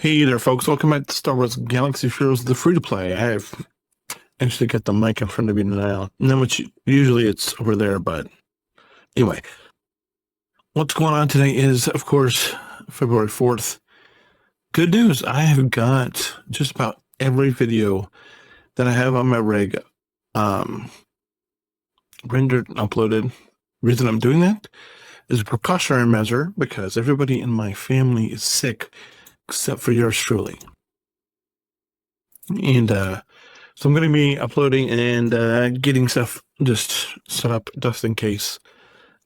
Hey there, folks. Welcome back to Star Wars Galaxy Heroes, the free-to-play. I've actually got the mic in front of me now, which usually it's over there, but anyway. What's going on today is, of course, February 4th. Good news. I have got just about every video that I have on my rig rendered and uploaded. The reason I'm doing that is a precautionary measure because everybody in my family is sick except for yours truly. And so I'm going to be uploading and getting stuff just set up just in case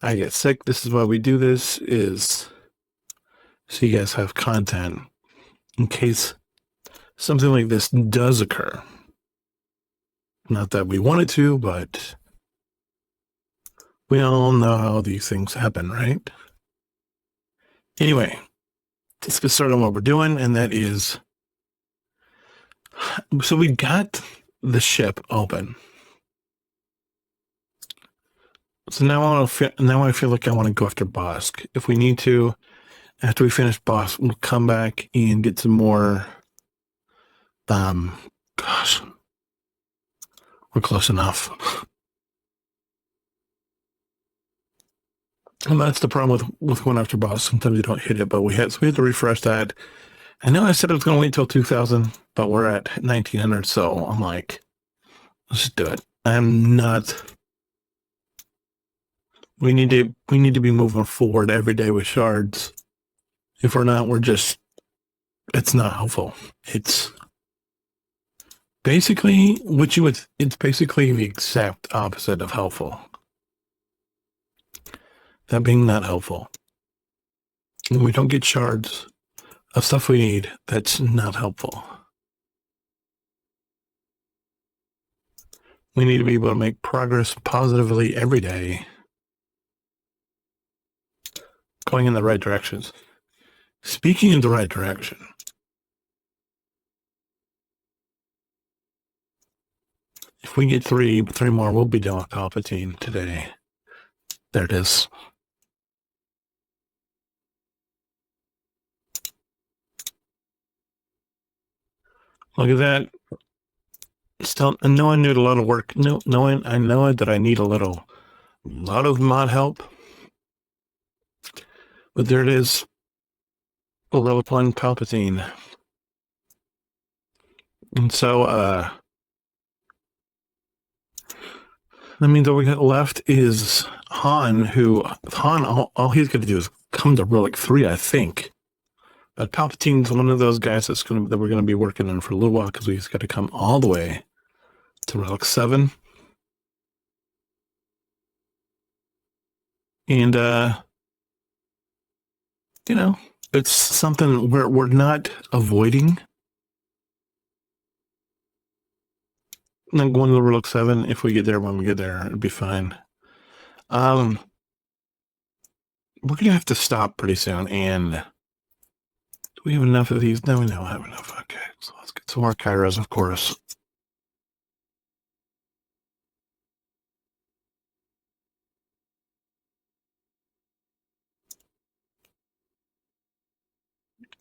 I get sick. This is why we do this, is so you guys have content in case something like this does occur. Not that we want it to, but we all know how these things happen, right? Anyway, let's get started on what we're doing, and that is, so we got the ship open. So now I feel like I want to go after Bosk. If we need to, after we finish Bosk, we'll come back and get some more. Gosh, we're close enough. And that's the problem with going after Bosk. Sometimes you don't hit it, but we had to refresh that. I know I said I was going to wait until 2000, but we're at 1900, so I'm like, let's just do it. We need to be moving forward every day with shards. If we're not, it's not helpful. It's basically it's basically the exact opposite of helpful. That being not helpful. When we don't get shards of stuff we need, that's not helpful. We need to be able to make progress positively every day, going in the right directions. Speaking in the right direction, if we get three more, we'll be done with Palpatine today. There it is. Look at that. Still, I know I need a lot of work. I know that I need a lot of mod help. But there it is. Level 1 Palpatine. And so, that means all we got left is Han, all he's going to do is come to Relic 3, I think. But Palpatine's one of those guys that we're going to be working on for a little while because we've got to come all the way to Relic 7. And, it's something we're not avoiding. Not going to the Relic 7. If we get there when we get there, it'll be fine. We're going to have to stop pretty soon, and do we have enough of these? No, we don't have enough. Okay, so let's get some more Kairos, of course.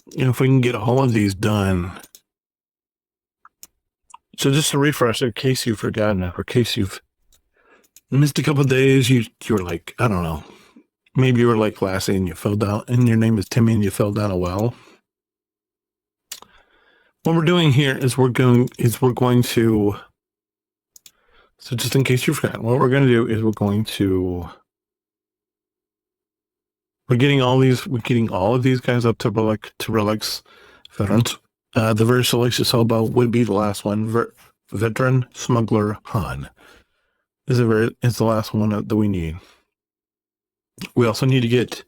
If we can get all of these done. So just to refresh, in case you've forgotten it, or in case you've missed a couple of days, you were like, I don't know, maybe you were like Lassie and you fell down, and your name is Timmy and you fell down a well. What we're doing here is we're going to, so just in case you forgot, what we're going to do is we're getting all of these guys up to Relics veterans. The very salacious hobo would be the last one. Veteran Smuggler Han is the last one that we need. We also need to get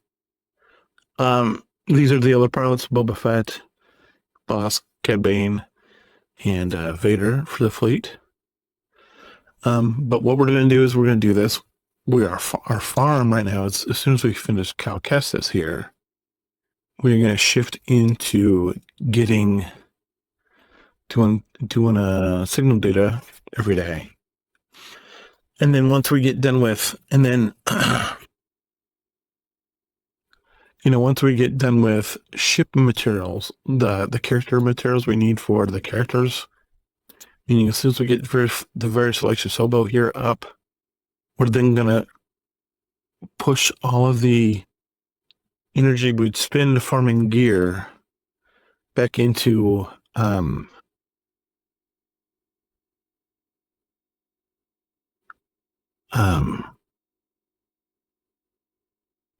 these are the other pilots: Boba Fett, Bosk, Cad Bane, and Vader for the fleet. But what we're going to do is we're going to do this. Our farm right now is, as soon as we finish Cal Kestis here, we're going to shift into doing signal data every day. And then once we get done with, and then once we get done with ship materials, the character materials we need for the characters, meaning as soon as we get the various selection Swgoh here up, we're then going to push all of the energy we'd spend farming gear back into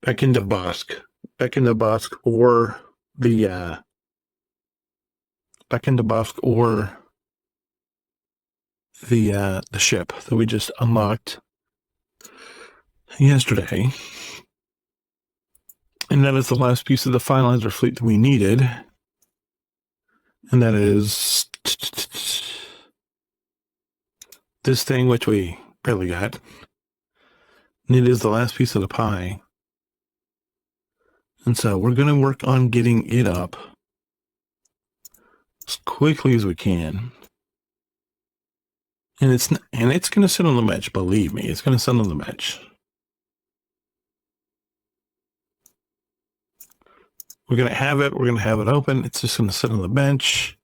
back into Bosk, or the the ship that we just unlocked yesterday. And that is the last piece of the finalizer fleet that we needed. And that is this thing, which we barely got. And it is the last piece of the pie. And so we're going to work on getting it up as quickly as we can. And it's going to sit on the bench, believe me. It's going to sit on the bench. We're going to have it. We're going to have it open. It's just going to sit on the bench.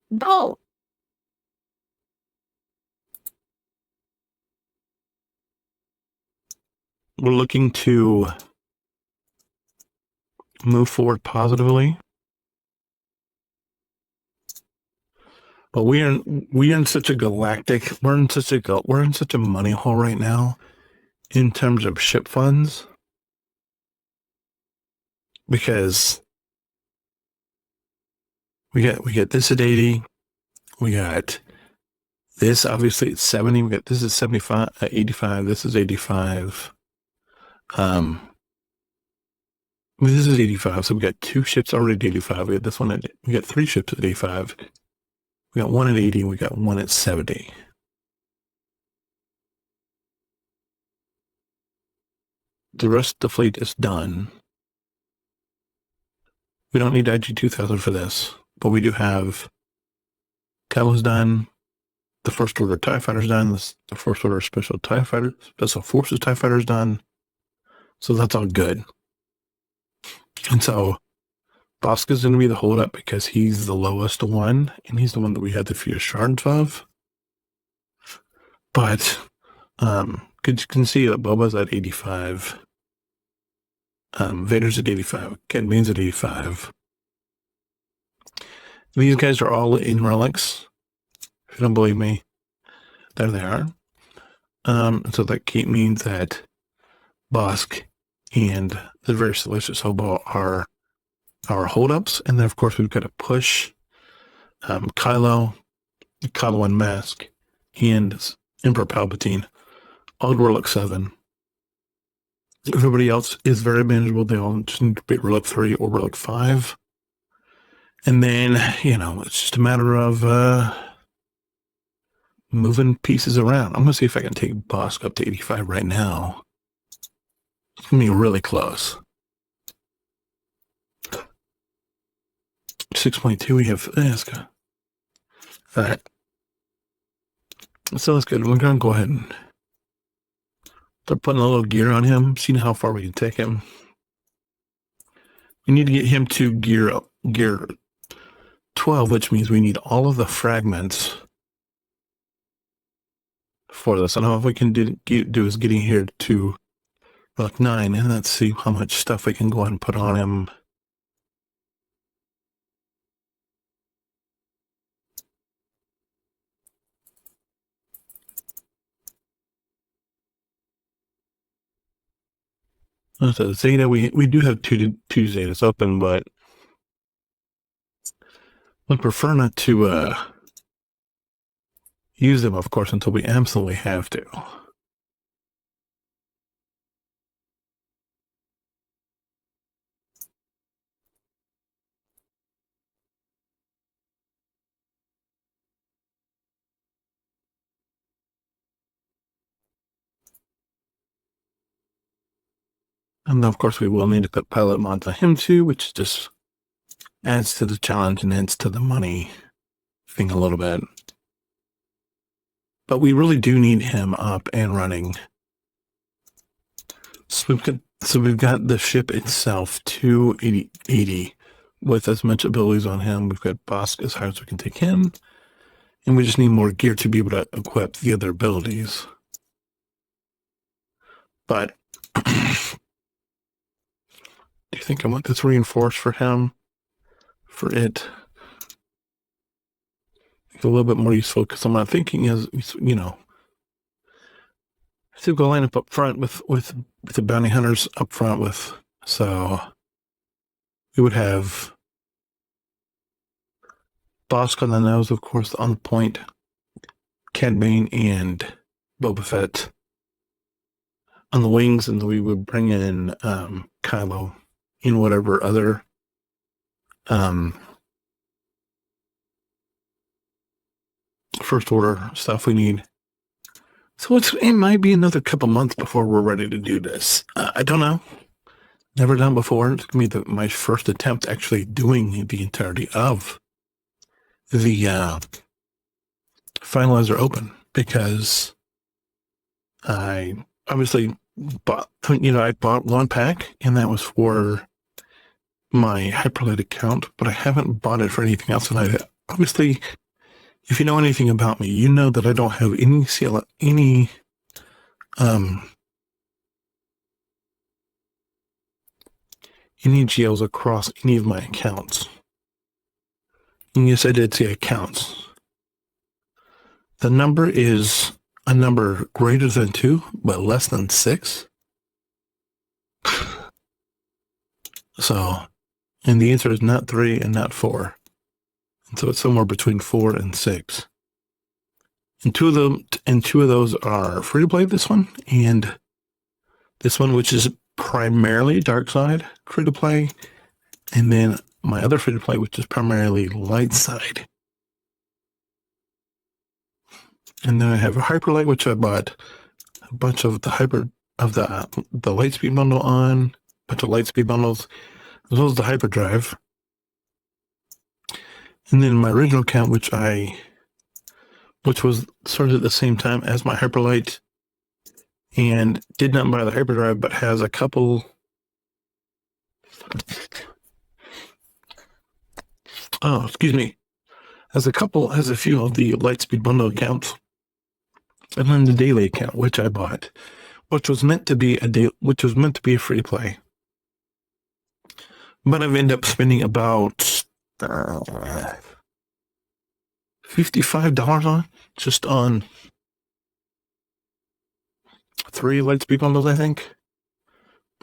No. We're looking to move forward positively. But we're in such a money hole right now in terms of ship funds. Because we get this at 80, we got this obviously at 70, we got this is 75, 85, this is 85. This is 85, so we got 2 ships already at 85. We got this one we got 3 ships at 85. We got 1 at 80, and we got 1 at 70. The rest of the fleet is done. We don't need IG-2000 for this, but we do have Kylo's done, the First Order TIE Fighter's done, the First Order Special Forces TIE Fighter's done, so that's all good. And so Bosk is going to be the holdup because he's the lowest one, and he's the one that we had the fewest shards of. But you can see that Boba's at 85. Vader's at 85. Cat Bane's at 85. These guys are all in relics. If you don't believe me, there they are. So that means that Bosk and the various delicious Swgoh are our holdups, and then of course we've got to push Kylo Unmask, and Emperor Palpatine on Relic 7. Everybody else is very manageable. They all just need to be Relic 3 or Relic 5. And then, it's just a matter of moving pieces around. I'm going to see if I can take Bosk up to 85 right now. It's going to be really close. 6.2, we have this. All right. So that's good. We're going to go ahead and start putting a little gear on him, seeing how far we can take him. We need to get him to gear 12, which means we need all of the fragments for this. I don't know if we can do is getting here to Relic 9, and let's see how much stuff we can go ahead and put on him. So Zeta, we do have two Zetas open, but I prefer not to use them, of course, until we absolutely have to. And then, of course, we will need to put pilot mods on him too, which just adds to the challenge and adds to the money thing a little bit. But we really do need him up and running So we've got the ship itself, 280 with as much abilities on him. We've got Bosk as high as we can take him. And we just need more gear to be able to equip the other abilities. But do you think I want this reinforced for him? For it? It's a little bit more useful because I'm not thinking as, you know, Swgoh line up front with the bounty hunters up front with, so we would have Bosk on the nose, of course, on the point, Cad Bane and Boba Fett on the wings, and we would bring in Kylo in whatever other first order stuff we need. So it might be another couple months before we're ready to do this. I don't know. Never done before. It's going to be my first attempt actually doing the entirety of the finalizer open, because I obviously bought, I bought one pack, and that was for my Hyperlight account, but I haven't bought it for anything else. And I obviously, if you know anything about me, you know that I don't have any GLs across any of my accounts. And yes, I did say accounts. The number is a number greater than 2, but less than 6. So, and the answer is not 3 and not 4. And so it's somewhere between 4 and 6. And two of those are free to play, this one and this one, which is primarily dark side free to play, and then my other free to play, which is primarily light side. And then I have a Hyperlight, which I bought a bunch of the the Lightspeed bundle on, a bunch of Lightspeed bundles, as well as the Hyperdrive. And then my original account, which was started at the same time as my Hyperlight, and did not buy the Hyperdrive, but has a couple. Oh, excuse me. Has a few of the Lightspeed bundle accounts, and then the daily account, which I bought, which was meant to be a free play. But I've ended up spending about $55 on 3 Lightspeed bundles, I think.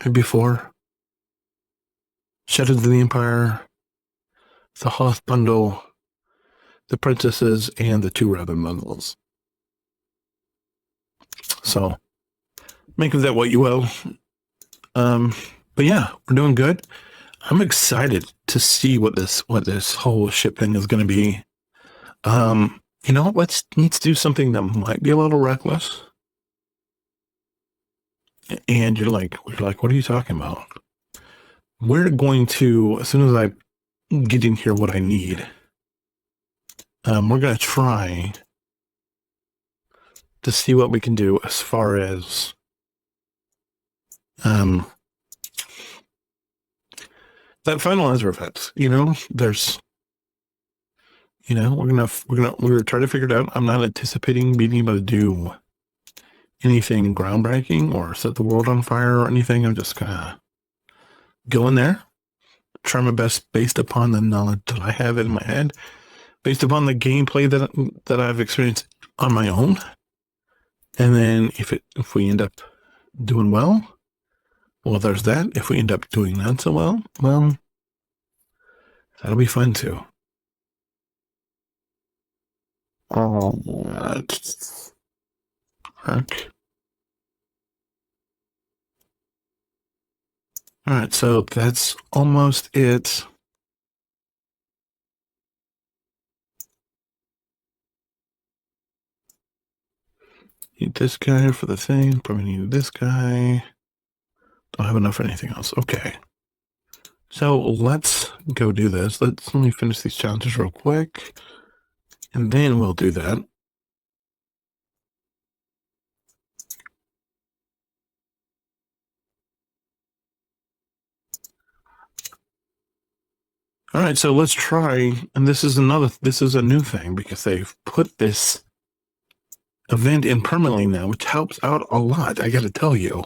Maybe 4. Shadows of the Empire, the Hoth bundle, the Princesses, and the 2 Raven bundles. So, make of that what you will. But yeah, we're doing good. I'm excited to see what this whole ship thing is going to be. Let's do something that might be a little reckless. And we're like, what are you talking about? We're going to, as soon as I get in here what I need, we're going to try to see what we can do as far as that finalizer effect. There's, we're gonna try to figure it out. I'm not anticipating being able to do anything groundbreaking or set the world on fire or anything. I'm just gonna go in there, try my best based upon the knowledge that I have in my head, based upon the gameplay that I've experienced on my own. And then if we end up doing well, there's that. If we end up doing not so well, that'll be fun too. Okay. All right, so that's almost it. Need this guy for the thing. Probably need this guy. Don't have enough for anything else. Okay. So let's go do this. Let me finish these challenges real quick, and then we'll do that. All right, so let's try, and this is a new thing because they've put this event in permanently now, which helps out a lot, I gotta tell you.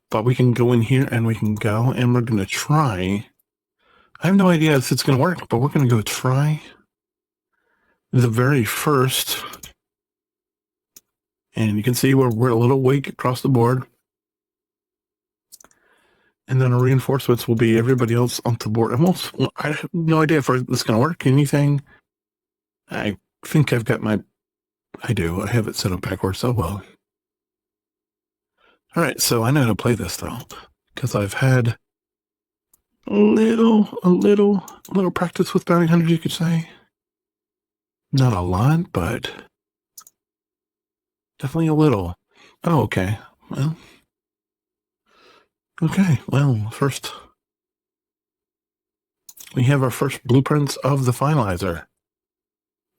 But we can go in here and we can go, and we're gonna try. I have no idea if it's gonna work, but we're gonna go try the very first. And you can see we're a little weak across the board. And then our reinforcements will be everybody else on the board. I have no idea if this is going to work. Anything. I think I've got I do. I have it set up backwards. So well. All right. So I know how to play this though, because I've had a little practice with bounty hunters, you could say. Not a lot, but definitely a little. Oh, okay. Well. Okay, well, first, we have our first blueprints of the finalizer.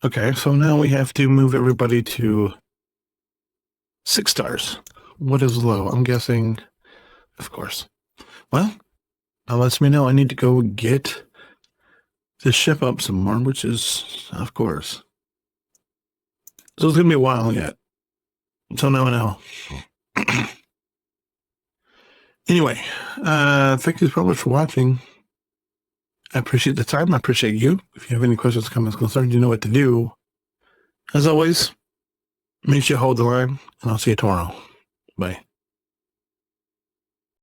Okay, so now we have to move everybody to 6 stars. What is low? I'm guessing, of course. Well, that lets me know I need to go get the ship up some more, which is, of course. So it's going to be a while yet. So now I know. Anyway, thank you so much for watching. I appreciate the time. I appreciate you. If you have any questions, comments, concerns, you know what to do. As always, make sure you hold the line, and I'll see you tomorrow. Bye.